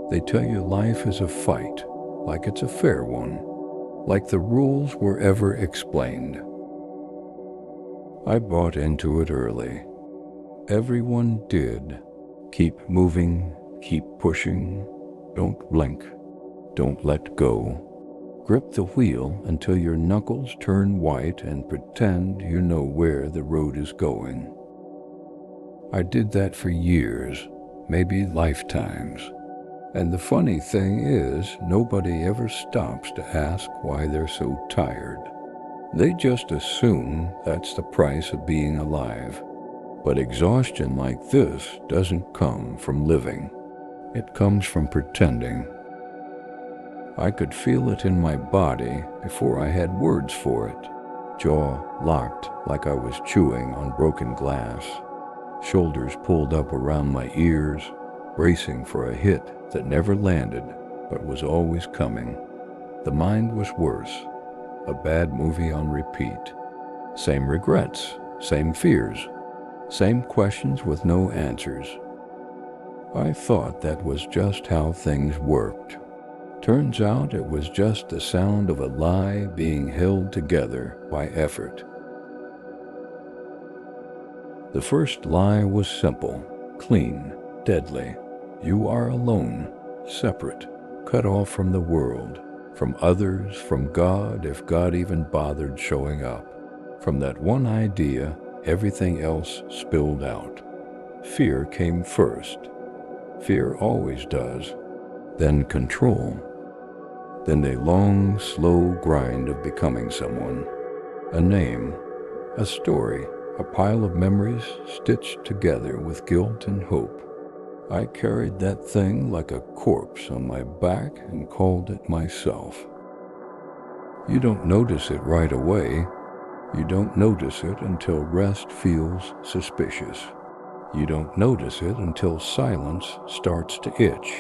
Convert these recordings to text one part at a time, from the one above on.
They tell you life is a fight, like it's a fair one, like the rules were ever explained. I bought into it early. Everyone did. Keep moving, keep pushing, don't blink, don't let go. Grip the wheel until your knuckles turn white and pretend you know where the road is going. I did that for years, maybe lifetimes. And the funny thing is, nobody ever stops to ask why they're so tired. They just assume that's the price of being alive. But exhaustion like this doesn't come from living. It comes from pretending. I could feel it in my body before I had words for it. Jaw locked like I was chewing on broken glass. Shoulders pulled up around my ears, bracing for a hit that never landed but was always coming. The mind was worse. A bad movie on repeat. Same regrets, same fears, same questions with no answers. I thought that was just how things worked. Turns out it was just the sound of a lie being held together by effort. The first lie was simple, clean, deadly. You are alone, separate, cut off from the world, from others, from God, if God even bothered showing up. From that one idea, everything else spilled out. Fear came first. Fear always does. Then control. Then a long, slow grind of becoming someone. A name, a story, a pile of memories stitched together with guilt and hope. I carried that thing like a corpse on my back and called it myself. You don't notice it right away. You don't notice it until rest feels suspicious. You don't notice it until silence starts to itch.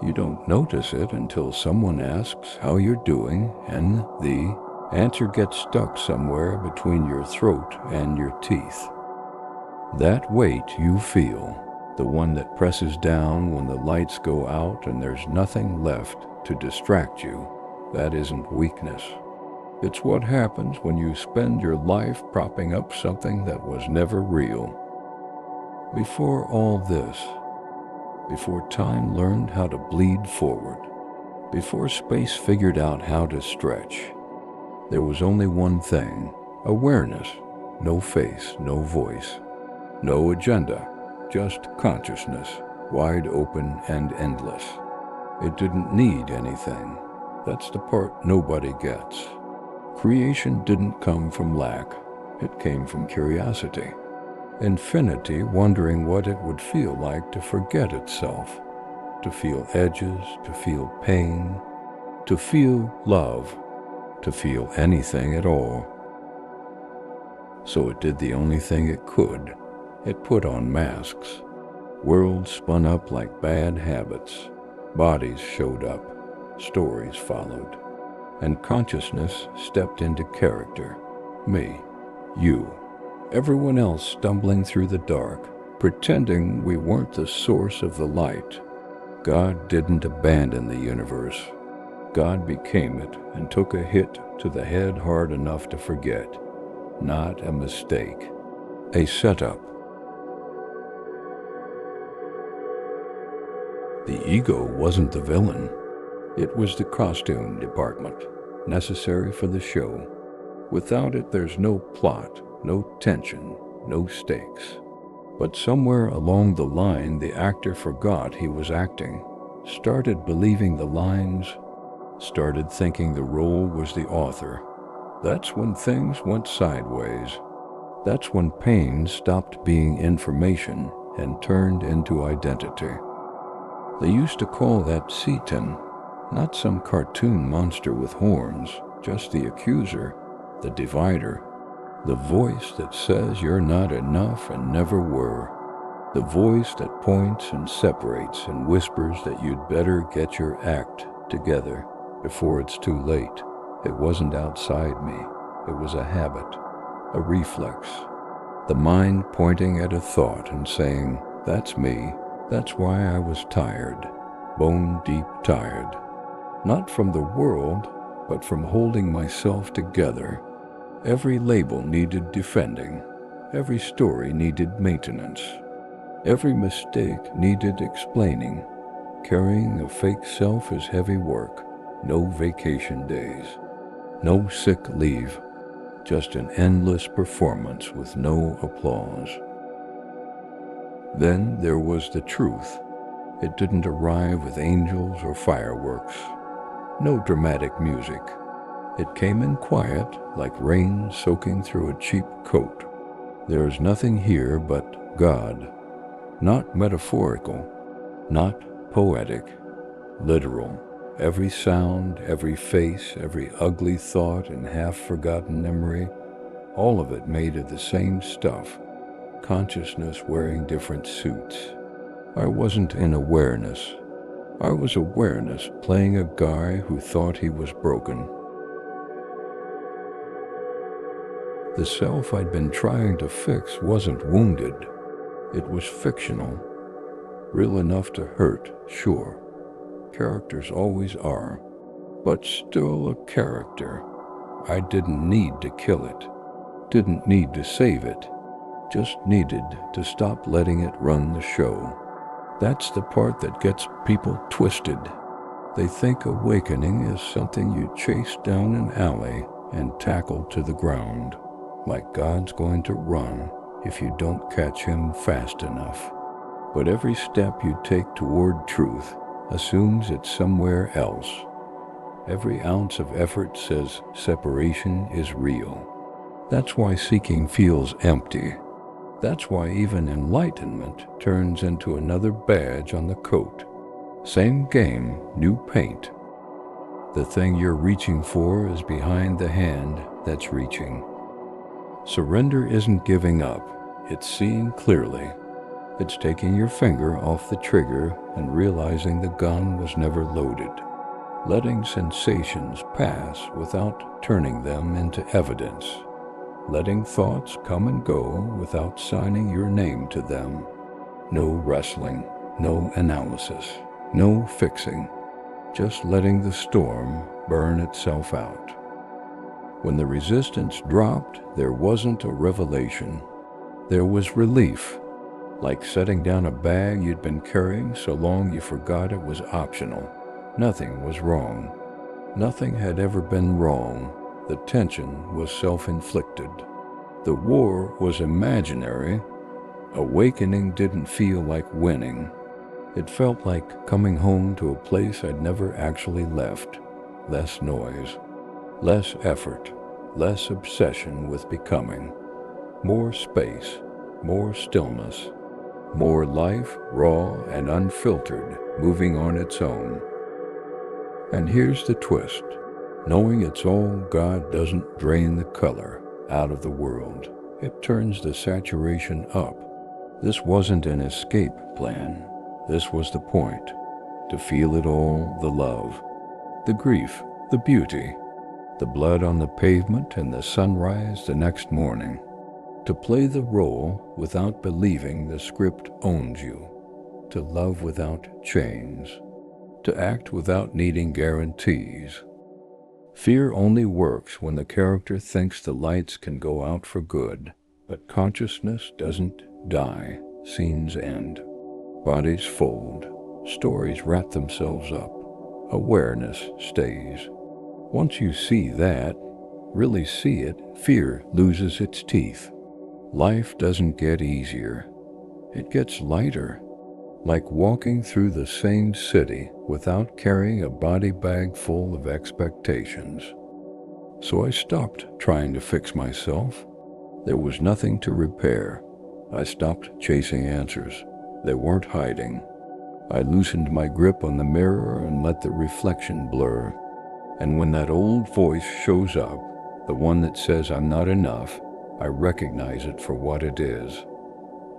You don't notice it until someone asks how you're doing and the answer gets stuck somewhere between your throat and your teeth. That weight you feel, the one that presses down when the lights go out and there's nothing left to distract you, that isn't weakness. It's what happens when you spend your life propping up something that was never real. Before all this, before time learned how to bleed forward, before space figured out how to stretch, there was only one thing, awareness, no face, no voice, no agenda, just consciousness, wide open and endless. It didn't need anything. That's the part nobody gets. Creation didn't come from lack. It came from curiosity. Infinity wondering what it would feel like to forget itself, to feel edges, to feel pain, to feel love, to feel anything at all. So it did the only thing it could. It put on masks. Worlds spun up like bad habits. Bodies showed up. Stories followed. And consciousness stepped into character. Me, you, everyone else stumbling through the dark, pretending we weren't the source of the light. God didn't abandon the universe. God became it and took a hit to the head hard enough to forget. Not a mistake. A setup. The ego wasn't the villain. It was the costume department, necessary for the show. Without it, there's no plot, no tension, no stakes. But somewhere along the line, the actor forgot he was acting, started believing the lines, started thinking the role was the author. That's when things went sideways. That's when pain stopped being information and turned into identity. They used to call that Satan, not some cartoon monster with horns, just the accuser, the divider, the voice that says you're not enough and never were, the voice that points and separates and whispers that you'd better get your act together before it's too late. It wasn't outside me. It was a habit, a reflex. The mind pointing at a thought and saying, "That's me. That's why I was tired." bone-deep tired. Not from the world, but from holding myself together. Every label needed defending. Every story needed maintenance. Every mistake needed explaining. Carrying a fake self is heavy work. No vacation days. No sick leave. Just an endless performance with no applause. Then there was the truth. It didn't arrive with angels or fireworks. No dramatic music. It came in quiet, like rain soaking through a cheap coat. There's nothing here but God. Not metaphorical, not poetic, literal. Every sound, every face, every ugly thought and half-forgotten memory, all of it made of the same stuff. Consciousness wearing different suits. I wasn't in awareness. I was awareness playing a guy who thought he was broken. The self I'd been trying to fix wasn't wounded. It was fictional. Real enough to hurt, sure. Characters always are. But still a character. I didn't need to kill it. Didn't need to save it. Just needed to stop letting it run the show. That's the part that gets people twisted. They think awakening is something you chase down an alley and tackle to the ground, like God's going to run if you don't catch him fast enough. But every step you take toward truth assumes it's somewhere else. Every ounce of effort says separation is real. That's why seeking feels empty. That's why even enlightenment turns into another badge on the coat. Same game, new paint. The thing you're reaching for is behind the hand that's reaching. Surrender isn't giving up. It's seeing clearly. It's taking your finger off the trigger and realizing the gun was never loaded. Letting sensations pass without turning them into evidence. Letting thoughts come and go without signing your name to them. No wrestling, no analysis, no fixing. Just letting the storm burn itself out. When the resistance dropped, there wasn't a revelation. There was relief, like setting down a bag you'd been carrying so long you forgot it was optional. Nothing was wrong. Nothing had ever been wrong. The tension was self-inflicted. The war was imaginary. Awakening didn't feel like winning. It felt like coming home to a place I'd never actually left. Less noise, less effort, less obsession with becoming. More space, more stillness, more life, raw and unfiltered, moving on its own. And here's the twist. Knowing it's all God doesn't drain the color out of the world. It turns the saturation up. This wasn't an escape plan. This was the point. To feel it all, the love, the grief, the beauty, the blood on the pavement and the sunrise the next morning. To play the role without believing the script owns you. To love without chains. To act without needing guarantees. Fear only works when the character thinks the lights can go out for good, but consciousness doesn't die. Scenes end. Bodies fold. Stories wrap themselves up. Awareness stays. Once you see that, really see it, fear loses its teeth. Life doesn't get easier. It gets lighter. Like walking through the same city without carrying a body bag full of expectations. So I stopped trying to fix myself. There was nothing to repair. I stopped chasing answers. They weren't hiding. I loosened my grip on the mirror and let the reflection blur. And when that old voice shows up, the one that says I'm not enough, I recognize it for what it is.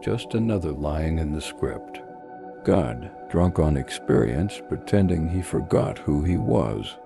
Just another line in the script. God, drunk on experience, pretending he forgot who he was.